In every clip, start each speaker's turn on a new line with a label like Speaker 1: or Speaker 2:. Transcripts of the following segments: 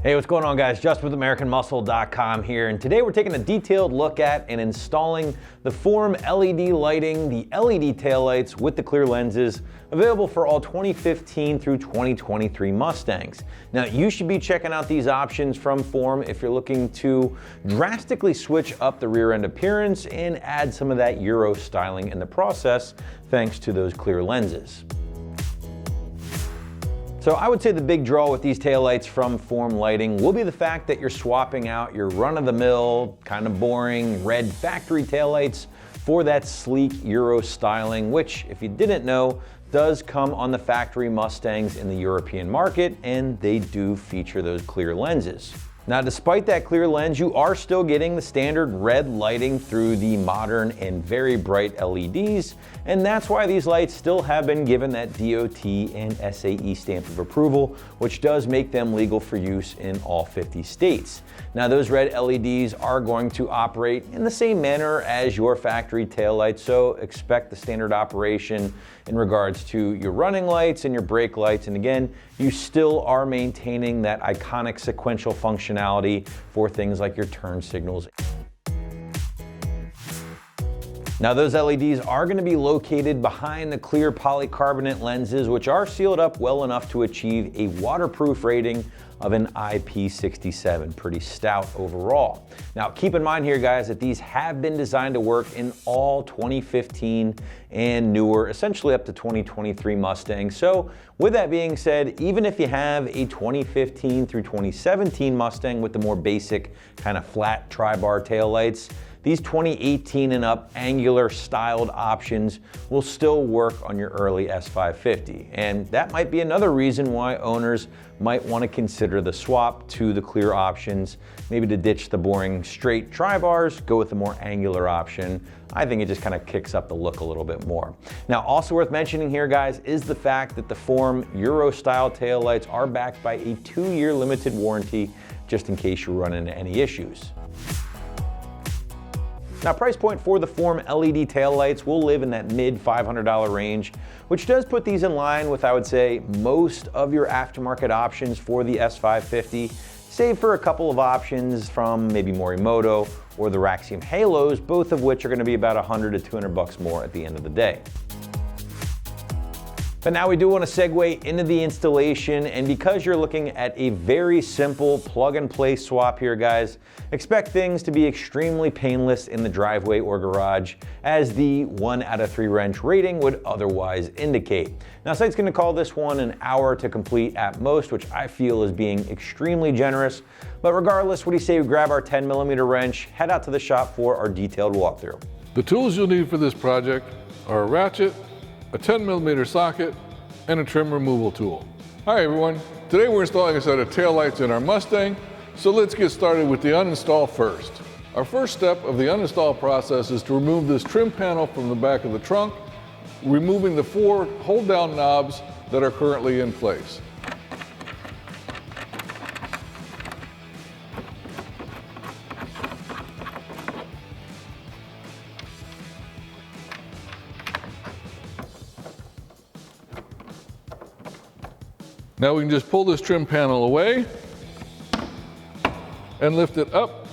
Speaker 1: Hey, what's going on, guys? Just with AmericanMuscle.com here, and today we're taking a detailed look at and installing the Form LED lighting, the LED taillights with the clear lenses, available for all 2015 through 2023 Mustangs. Now, you should be checking out these options from Form if you're looking to drastically switch up the rear end appearance and add some of that Euro styling in the process, thanks to those clear lenses. So I would say the big draw with these taillights from Form Lighting will be the fact that you're swapping out your run-of-the-mill, kind of boring red factory taillights for that sleek Euro styling, which, if you didn't know, does come on the factory Mustangs in the European market, and they do feature those clear lenses. Now, despite that clear lens, you are still getting the standard red lighting through the modern and very bright LEDs, and that's why these lights still have been given that DOT and SAE stamp of approval, which does make them legal for use in all 50 states. Now, those red LEDs are going to operate in the same manner as your factory taillights, so expect the standard operation in regards to your running lights and your brake lights, and again, you still are maintaining that iconic sequential functionality for things like your turn signals. Now, those LEDs are going to be located behind the clear polycarbonate lenses, which are sealed up well enough to achieve a waterproof rating of an IP67, pretty stout overall. Now, keep in mind here, guys, that these have been designed to work in all 2015 and newer, essentially up to 2023 Mustangs. So with that being said, even if you have a 2015 through 2017 Mustang with the more basic kind of flat tri-bar taillights, these 2018 and up angular styled options will still work on your early S550. And that might be another reason why owners might want to consider the swap to the clear options, maybe to ditch the boring straight tri-bars, go with the more angular option. I think it just kind of kicks up the look a little bit more. Now, also worth mentioning here, guys, is the fact that the Form Euro style taillights are backed by a 2-year limited warranty, just in case you run into any issues. Now, price point for the Form LED taillights will live in that mid $500 range, which does put these in line with, I would say, most of your aftermarket options for the S550, save for a couple of options from maybe Morimoto or the Raxium Halos, both of which are going to be about $100 to $200 more at the end of the day. But now we do want to segue into the installation, and because you're looking at a very simple plug and play swap here, guys, expect things to be extremely painless in the driveway or garage, as the 1 out of 3 wrench rating would otherwise indicate. Now, site's going to call this one an hour to complete at most, which I feel is being extremely generous. But regardless, what do you say we grab our 10mm wrench, head out to the shop for our detailed walkthrough.
Speaker 2: The tools you'll need for this project are a ratchet, a 10mm socket, and a trim removal tool. Hi everyone, today we're installing a set of taillights in our Mustang, so let's get started with the uninstall first. Our first step of the uninstall process is to remove this trim panel from the back of the trunk, removing the 4 hold-down knobs that are currently in place. Now we can just pull this trim panel away and lift it up.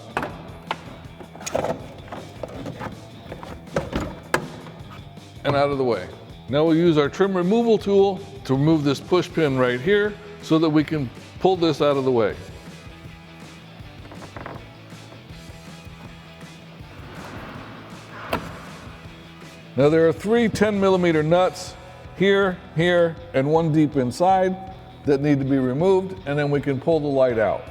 Speaker 2: And out of the way. Now we'll use our trim removal tool to remove this push pin right here so that we can pull this out of the way. Now there are 3 10mm nuts here, here, and 1 deep inside that need to be removed, and then we can pull the light out.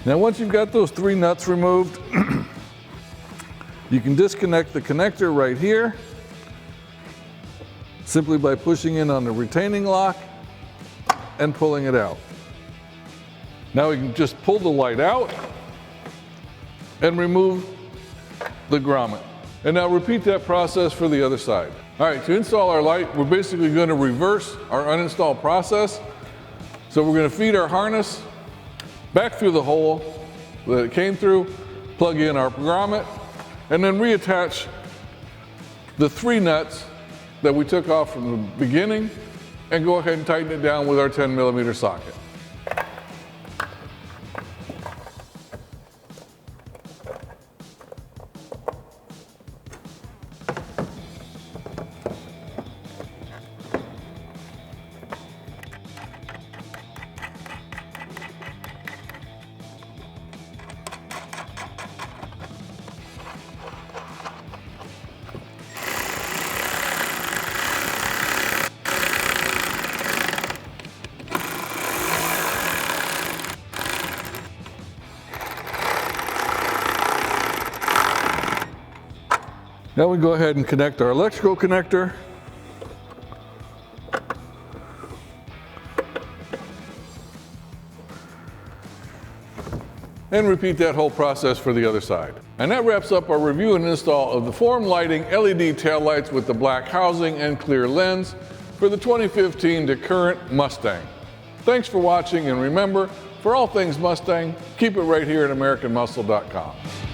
Speaker 2: Now, once you've got those 3 nuts removed, you can disconnect the connector right here simply by pushing in on the retaining lock and pulling it out. Now we can just pull the light out and remove the grommet. And now repeat that process for the other side. All right, to install our light, we're basically going to reverse our uninstall process. So we're going to feed our harness back through the hole that it came through, plug in our grommet, and then reattach the 3 nuts that we took off from the beginning and go ahead and tighten it down with our 10mm socket. Now we go ahead and connect our electrical connector. And repeat that whole process for the other side. And that wraps up our review and install of the Form Lighting LED taillights with the black housing and clear lens for the 2015 to current Mustang. Thanks for watching, and remember, for all things Mustang, keep it right here at AmericanMuscle.com.